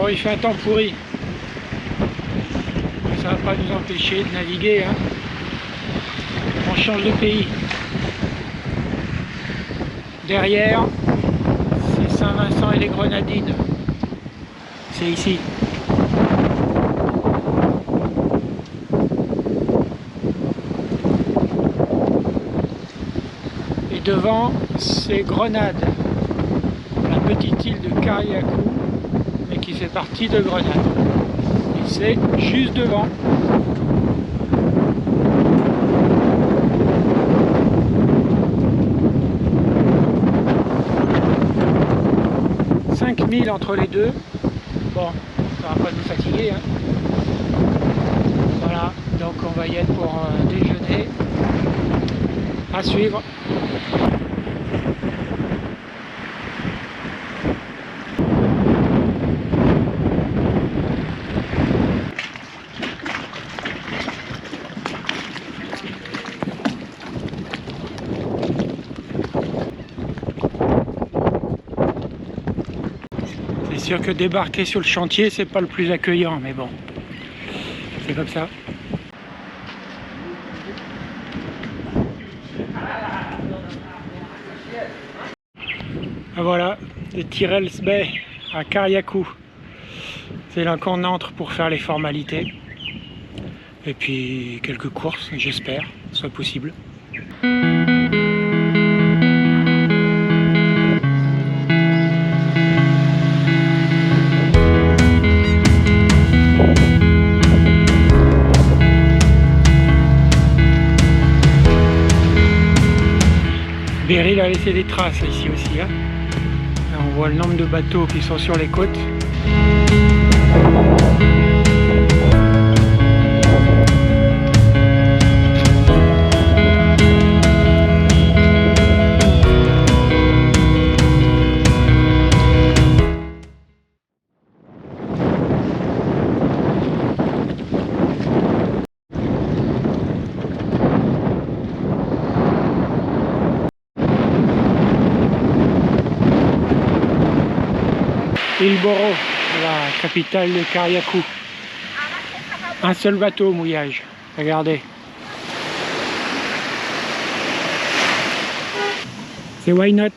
Bon, il fait un temps pourri. Ça va pas nous empêcher de naviguer, hein. On change de pays. Derrière, c'est Saint-Vincent et les Grenadines. C'est ici. Et devant, c'est Grenade, la petite île de Carriacou, mais qui fait partie de Grenade. Et c'est juste devant. Entre les deux. Bon, ça va pas nous fatiguer, hein. Voilà, donc on va y être pour un déjeuner à suivre. C'est sûr que débarquer sur le chantier, c'est pas le plus accueillant, mais bon, c'est comme ça. Ah, voilà, les Tyrrells Bay à Carriacou. C'est là qu'on entre pour faire les formalités. Et puis quelques courses, j'espère, soit possible. Beryl a laissé des traces ici aussi, hein. Là, on voit le nombre de bateaux qui sont sur les côtes. Hillsborough, la capitale de Carriacou. Un seul bateau au mouillage, regardez. C'est Why Not.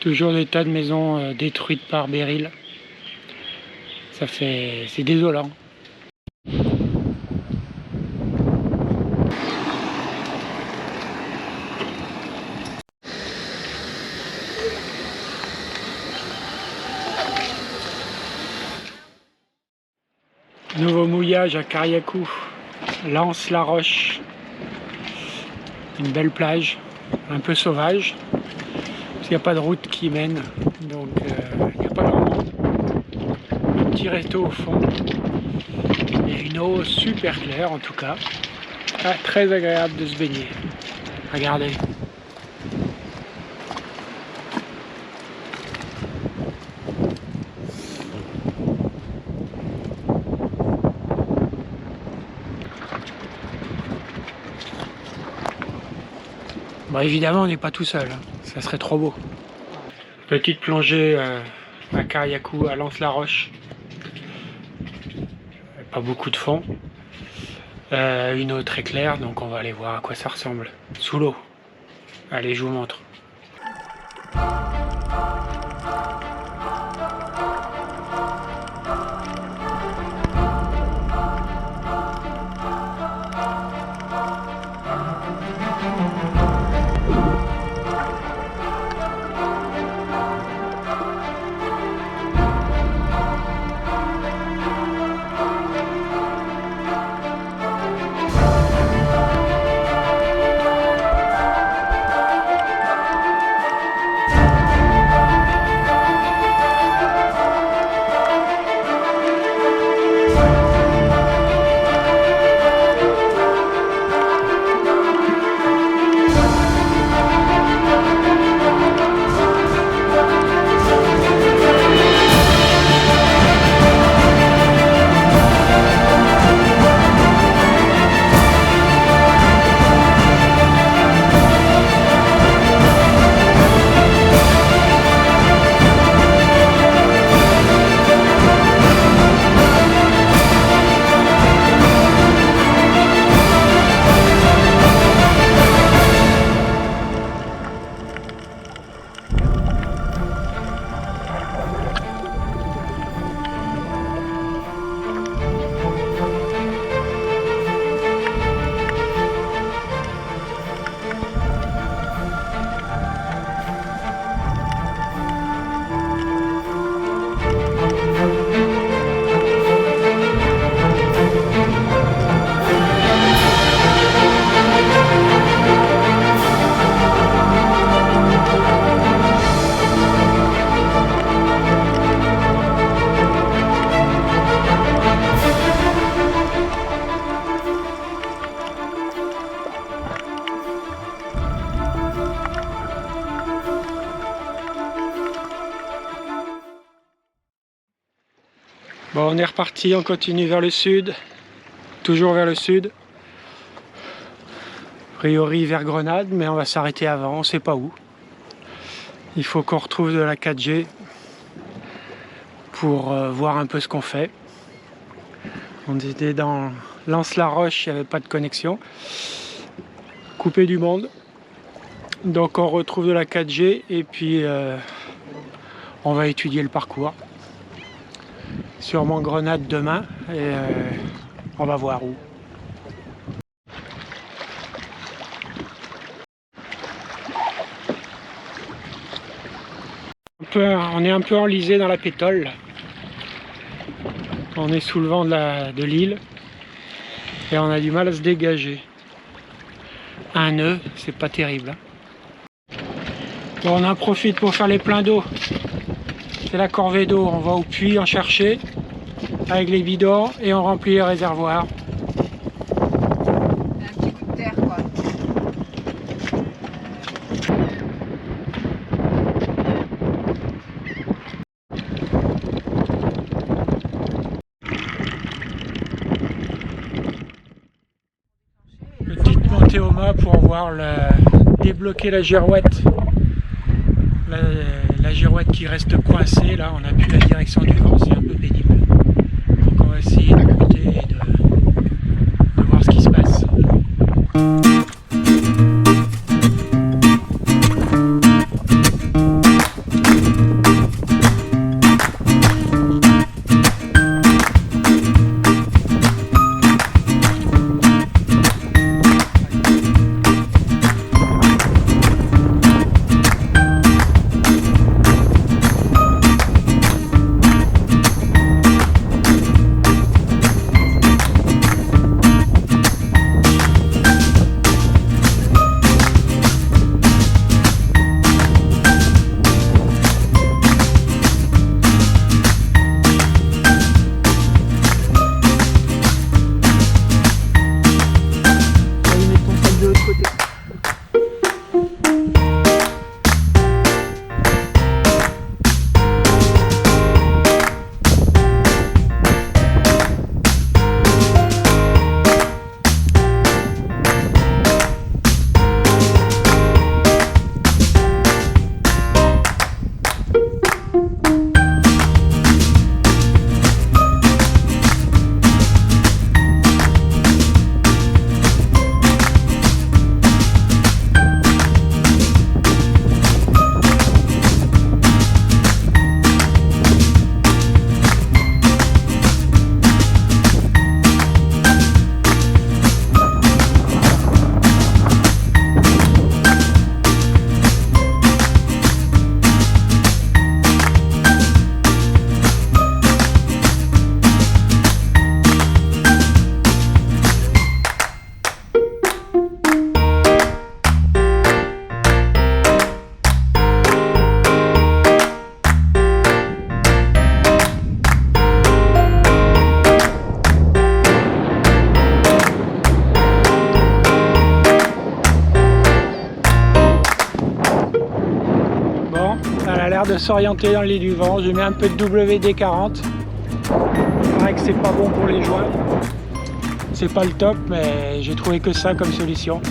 Toujours des tas de maisons détruites par Beryl. C'est désolant. Nouveau mouillage à Carriacou, Lens-la-Roche. Une belle plage, un peu sauvage. Parce qu'il n'y a pas de route qui mène, donc il n'y a pas grand monde. Un petit resto au fond et une eau super claire en tout cas. Ah, très agréable de se baigner. Regardez. Bon, évidemment, on n'est pas tout seul, hein. Ça serait trop beau. Petite plongée à Carriacou, à Lens-la-Roche. Pas beaucoup de fond. Une eau très claire, donc on va aller voir à quoi ça ressemble. Sous l'eau. Allez, je vous montre. Bon, on est reparti, on continue vers le sud, toujours vers le sud. A priori vers Grenade, mais on va s'arrêter avant, on sait pas où. Il faut qu'on retrouve de la 4G pour voir un peu ce qu'on fait. On était dans Lens-la-Roche, il n'y avait pas de connexion. Coupé du monde. Donc on retrouve de la 4G et puis on va étudier le parcours. Sûrement Grenade demain et on va voir où. On est un peu enlisé dans la pétole. On est sous le vent de l'île et on a du mal à se dégager. Un nœud, c'est pas terrible. Bon, on en profite pour faire les pleins d'eau. C'est la corvée d'eau. On va au puits en chercher avec les bidons et on remplit les réservoirs. Un petit coup de terre, quoi. Petite montée au mât pour voir débloquer la girouette. La girouette qui reste coincée, là on n'a plus la direction du vent, c'est un peu pénible. Donc on va essayer de monter et de voir ce qui se passe. De s'orienter dans le lit du vent. Je mets un peu de WD-40. C'est vrai que c'est pas bon pour les joints. C'est pas le top, mais j'ai trouvé que ça comme solution.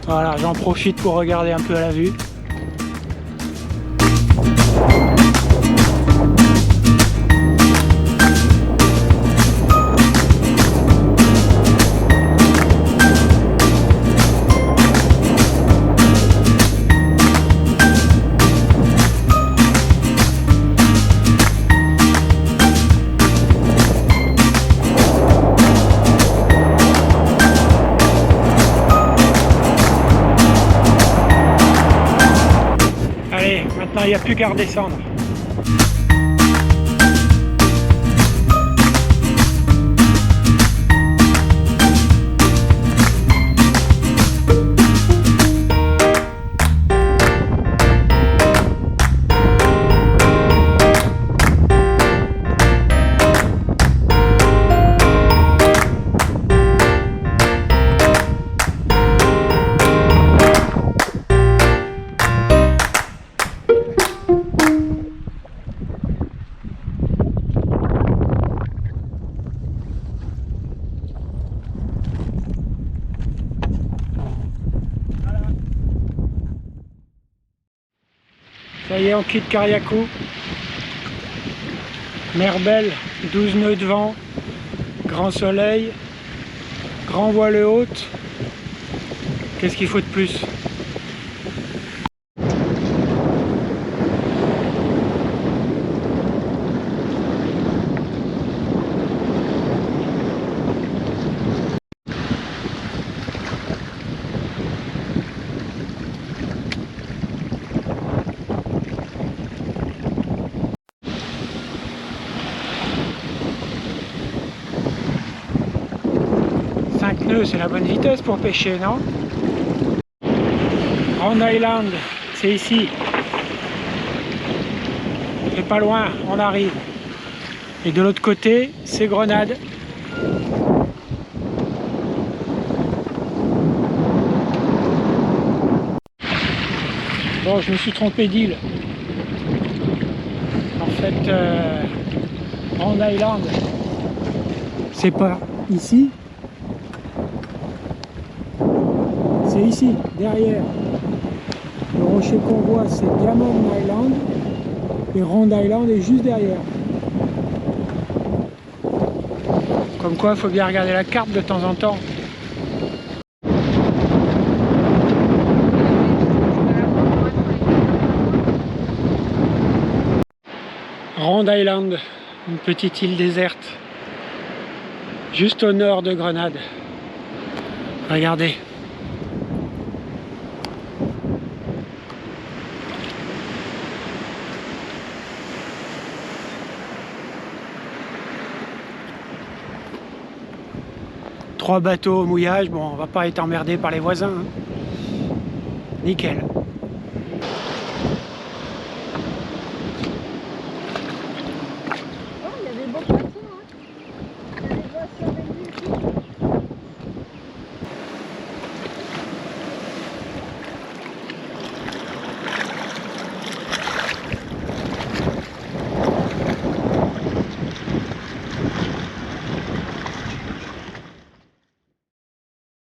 Voilà, j'en profite pour regarder un peu à la vue. Maintenant, il n'y a plus qu'à redescendre. Ça y est, on quitte Carriacou. Mer belle, 12 nœuds de vent, grand soleil, grand voile haute. Qu'est-ce qu'il faut de plus? C'est la bonne vitesse pour pêcher, non? Round Island, c'est ici. C'est pas loin, on arrive. Et de l'autre côté, c'est Grenade. Bon, je me suis trompé d'île. En fait, Round Island, c'est pas ici. C'est ici, derrière. Le rocher qu'on voit, c'est Diamond Island. Et Round Island est juste derrière. Comme quoi, il faut bien regarder la carte de temps en temps. Round Island, une petite île déserte. Juste au nord de Grenade. Regardez. Trois bateaux au mouillage, bon, on va pas être emmerdé par les voisins. Hein. Nickel.